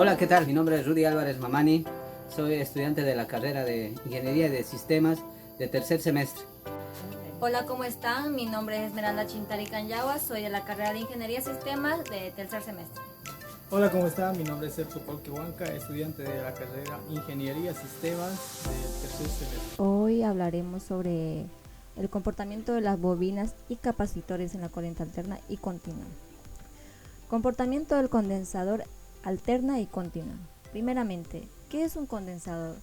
Hola, ¿qué tal? Mi nombre es Rudy Álvarez Mamani, soy estudiante de la carrera de Ingeniería de Sistemas de tercer semestre. Hola, ¿cómo están? Mi nombre es Esmeralda Chintari Canyagua, soy de la carrera de Ingeniería Sistemas de tercer semestre. Hola, ¿cómo están? Mi nombre es Sergio Huanca, estudiante de la carrera Ingeniería Sistemas del tercer semestre. Hoy hablaremos sobre el comportamiento de las bobinas y capacitores en la corriente alterna y continua. Comportamiento del condensador alterna y continua. Primeramente, ¿qué es un condensador?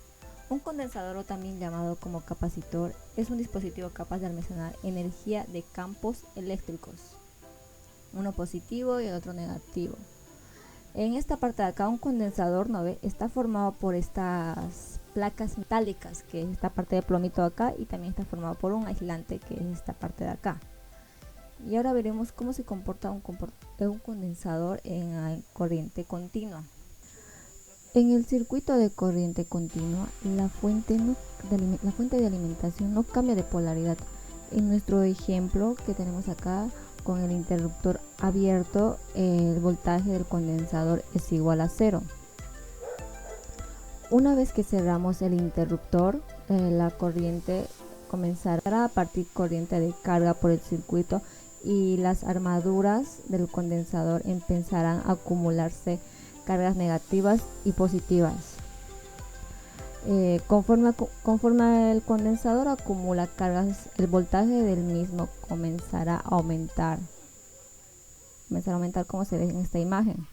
Un condensador, o también llamado como capacitor, es un dispositivo capaz de almacenar energía de campos eléctricos, uno positivo y el otro negativo. En esta parte de acá, un condensador, ¿no ve? Está formado por estas placas metálicas, que es esta parte de plomito de acá, y también está formado por un aislante, que es esta parte de acá. Y ahora veremos cómo se comporta un condensador en corriente continua. En el circuito de corriente continua, la fuente de alimentación no cambia de polaridad. En nuestro ejemplo que tenemos acá, con el interruptor abierto, el voltaje del condensador es igual a 0. Una vez que cerramos el interruptor, la corriente comenzará a partir corriente de carga por el circuito y las armaduras del condensador empezarán a acumularse cargas negativas y positivas. Conforme el condensador acumula cargas, el voltaje del mismo comenzará a aumentar. Como se ve en esta imagen.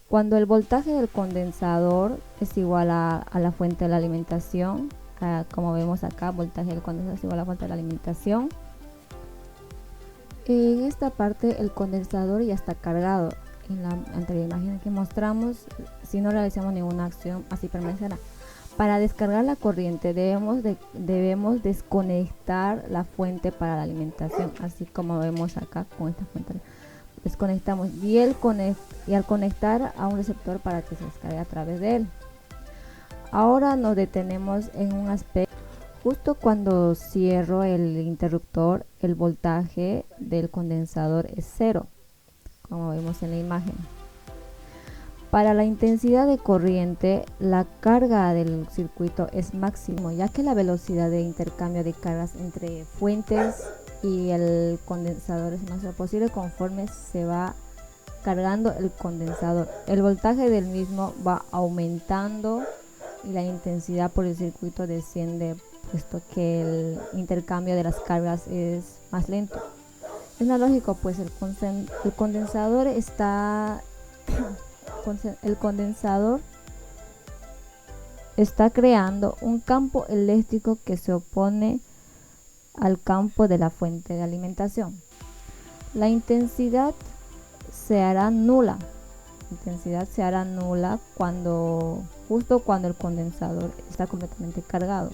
Cuando el voltaje del condensador es igual a la fuente de la alimentación, como vemos acá, voltaje del condensador es igual a la fuente de la alimentación. En esta parte el condensador ya está cargado. En la anterior imagen que mostramos, si no realizamos ninguna acción, así permanecerá. Para descargar la corriente debemos desconectar la fuente para la alimentación, así como vemos acá con esta fuente. Desconectamos y al conectar a un receptor para que se descargue a través de él. Ahora nos detenemos en un aspecto. Justo cuando cierro el interruptor, el voltaje del condensador es 0, como vemos en la imagen. Para la intensidad de corriente, la carga del circuito es máximo, ya que la velocidad de intercambio de cargas entre fuentes y el condensador es más posible conforme se va cargando el condensador. El voltaje del mismo va aumentando y la intensidad por el circuito desciende, puesto que el intercambio de las cargas es más lento. Es lógico, pues el condensador está creando un campo eléctrico que se opone al campo de la fuente de alimentación. La intensidad se hará nula. Justo cuando el condensador está completamente cargado.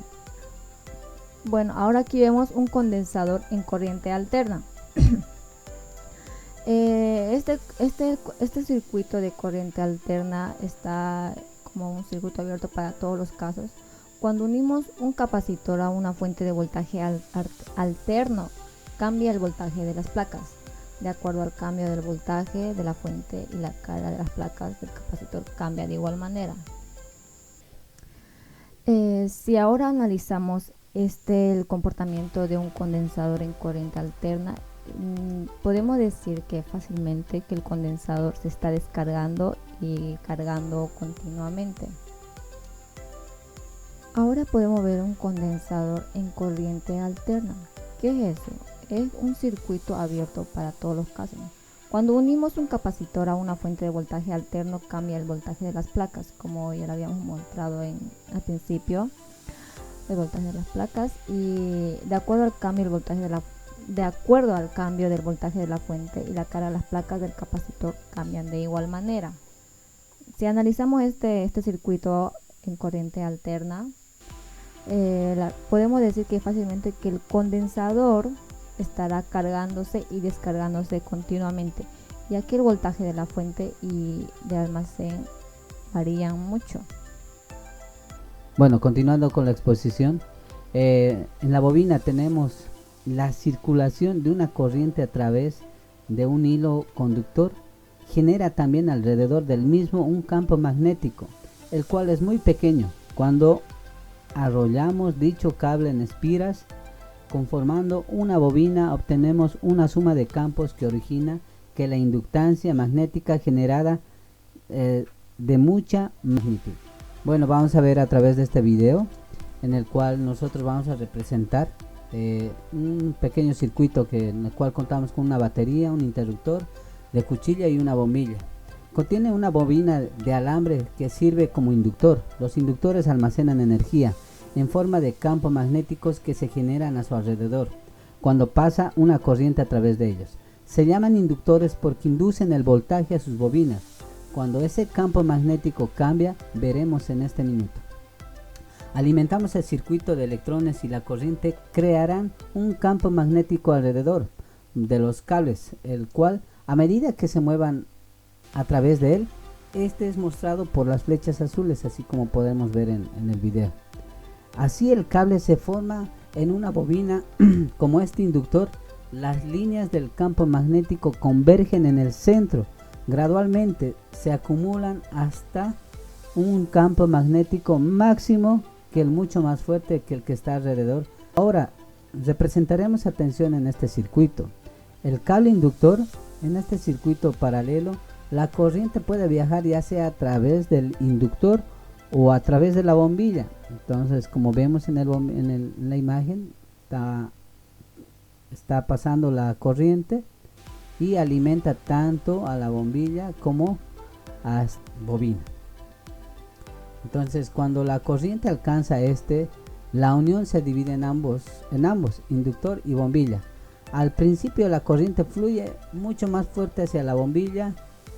Bueno, ahora aquí vemos un condensador en corriente alterna. Este circuito de corriente alterna está como un circuito abierto para todos los casos. Cuando unimos un capacitor a una fuente de voltaje alterno, cambia el voltaje de las placas. De acuerdo al cambio del voltaje de la fuente, y la carga de las placas del capacitor cambia de igual manera. Si ahora analizamos el comportamiento de un condensador en corriente alterna, podemos decir que fácilmente que el condensador se está descargando y cargando continuamente. Ahora podemos ver un condensador en corriente alterna. ¿Qué es eso? Es un circuito abierto para todos los casos. Cuando unimos un capacitor a una fuente de voltaje alterno, cambia el voltaje de las placas, como ya lo habíamos mostrado al principio, el voltaje de las placas, y de acuerdo al cambio del voltaje de la fuente y la carga de las placas del capacitor cambian de igual manera. Si analizamos este circuito en corriente alterna, podemos decir que fácilmente que el condensador estará cargándose y descargándose continuamente, ya que el voltaje de la fuente y de almacén varían mucho. Bueno, continuando con la exposición, en la bobina tenemos la circulación de una corriente a través de un hilo conductor genera también alrededor del mismo un campo magnético, el cual es muy pequeño. Cuando arrollamos dicho cable en espiras, conformando una bobina, obtenemos una suma de campos que origina que la inductancia magnética generada de mucha magnitud. Bueno, vamos a ver a través de este video, en el cual nosotros vamos a representar un pequeño circuito en el cual contamos con una batería, un interruptor de cuchilla y una bombilla. Contiene una bobina de alambre que sirve como inductor. Los inductores almacenan energía en forma de campos magnéticos que se generan a su alrededor cuando pasa una corriente a través de ellos. Se llaman inductores porque inducen el voltaje a sus bobinas. Cuando ese campo magnético cambia, veremos en este minuto. Alimentamos el circuito de electrones y la corriente crearán un campo magnético alrededor de los cables, el cual, a medida que se muevan a través de él, este es mostrado por las flechas azules, así como podemos ver en el video. Así el cable se forma en una bobina como este inductor. Las líneas del campo magnético convergen en el centro, gradualmente se acumulan hasta un campo magnético máximo, que es mucho más fuerte que el que está alrededor. Ahora representaremos, atención, en este circuito el cable inductor. En este circuito paralelo, la corriente puede viajar ya sea a través del inductor o a través de la bombilla. Entonces, como vemos en la imagen, está pasando la corriente y alimenta tanto a la bombilla como a bobina. Entonces, cuando la corriente alcanza la unión se divide en ambos, inductor y bombilla. Al principio la corriente fluye mucho más fuerte hacia la bombilla.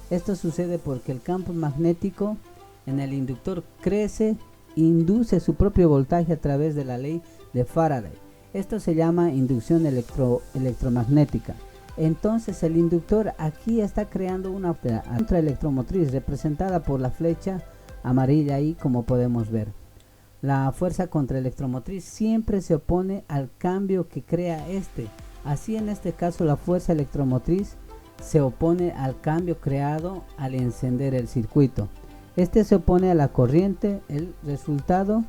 Esto sucede porque el campo magnético en el inductor crece e induce su propio voltaje a través de la ley de Faraday. Esto se llama inducción electromagnética. Entonces el inductor aquí está creando una contraelectromotriz representada por la flecha amarilla ahí, como podemos ver. La fuerza contraelectromotriz siempre se opone al cambio que crea Así, en este caso, la fuerza electromotriz se opone al cambio creado al encender el circuito. Se opone a la corriente. El resultado,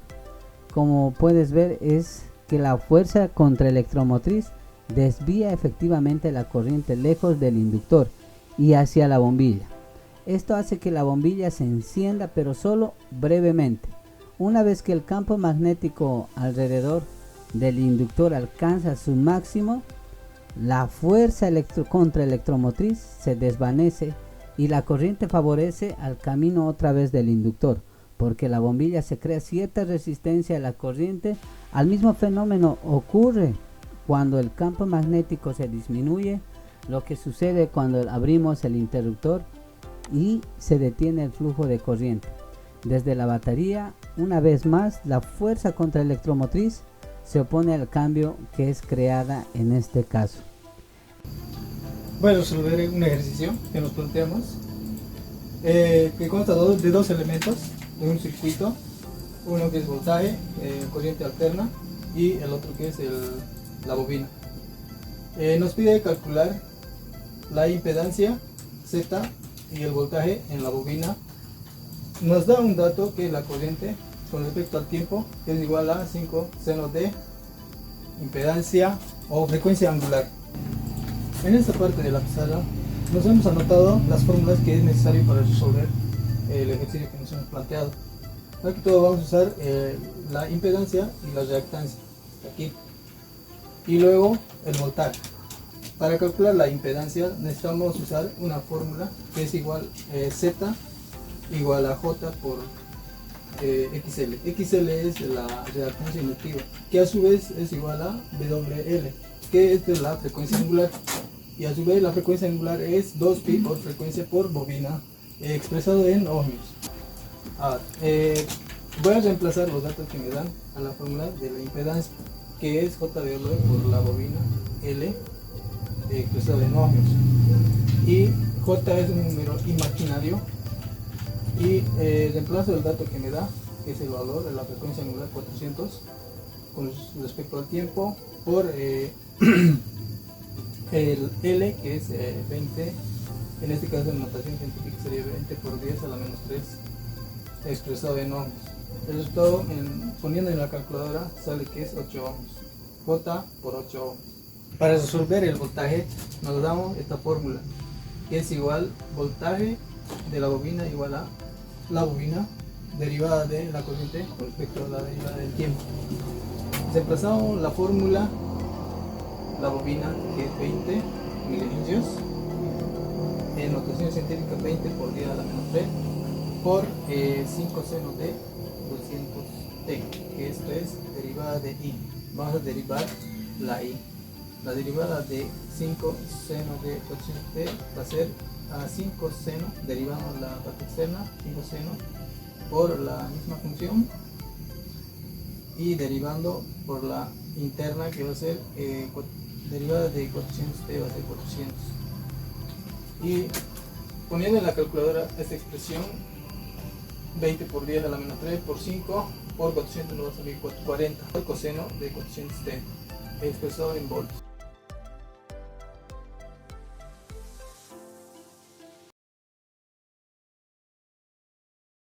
como puedes ver, es que la fuerza contraelectromotriz desvía efectivamente la corriente lejos del inductor y hacia la bombilla. Esto hace que la bombilla se encienda, pero solo brevemente. Una vez que el campo magnético alrededor del inductor alcanza su máximo, la fuerza contraelectromotriz se desvanece y la corriente favorece al camino otra vez del inductor, porque la bombilla se crea cierta resistencia a la corriente. Al mismo fenómeno ocurre cuando el campo magnético se disminuye, lo que sucede cuando abrimos el interruptor y se detiene el flujo de corriente. Desde la batería, una vez más, la fuerza contraelectromotriz se opone al cambio que es creada en este caso. Voy a resolver un ejercicio que nos planteamos, que consta de dos elementos de un circuito, uno que es voltaje, corriente alterna, y el otro que es la bobina. Nos pide calcular la impedancia Z y el voltaje en la bobina. Nos da un dato que la corriente con respecto al tiempo es igual a 5 seno de impedancia o frecuencia angular. En esta parte de la pizarra nos hemos anotado las fórmulas que es necesario para resolver el ejercicio que nos hemos planteado. Aquí todo vamos a usar la impedancia y la reactancia, aquí, y luego el voltaje. Para calcular la impedancia necesitamos usar una fórmula que es igual Z igual a J por XL. XL es la reactancia inductiva, que a su vez es igual a WL, que es de la frecuencia angular, y a su vez la frecuencia angular es 2pi por frecuencia por bobina, expresado en ohmios. Ahora, voy a reemplazar los datos que me dan a la fórmula de la impedancia, que es JWL por la bobina L, expresado en ohmios, y J es un número imaginario, y reemplazo el dato que me da, que es el valor de la frecuencia angular 400 con respecto al tiempo, por el L, que es 20 En este caso la notación científica sería 20 por 10 a la menos 3 expresado en ohms. El resultado poniendo en la calculadora sale que es 8 ohms. J por 8 ohms. Para resolver el voltaje nos damos esta fórmula, que es igual voltaje de la bobina igual a la bobina derivada de la corriente con respecto a la derivada del tiempo. Reemplazamos la fórmula, la bobina que es 20 milihenrios, en notación científica 20 por 10 a la menos 3 por 5 seno de 200t, que esto es derivada de i. Vamos a derivar la i. La derivada de 5 seno de 200t va a ser a 5 seno, derivamos la parte externa, 5 seno por la misma función y derivando por la interna, que va a ser derivada de 400t va a ser 400. Y poniendo en la calculadora esta expresión, 20 por 10 a la menos 3 por 5 por 400 nos va a salir 40. El coseno de 400t expresado en voltios.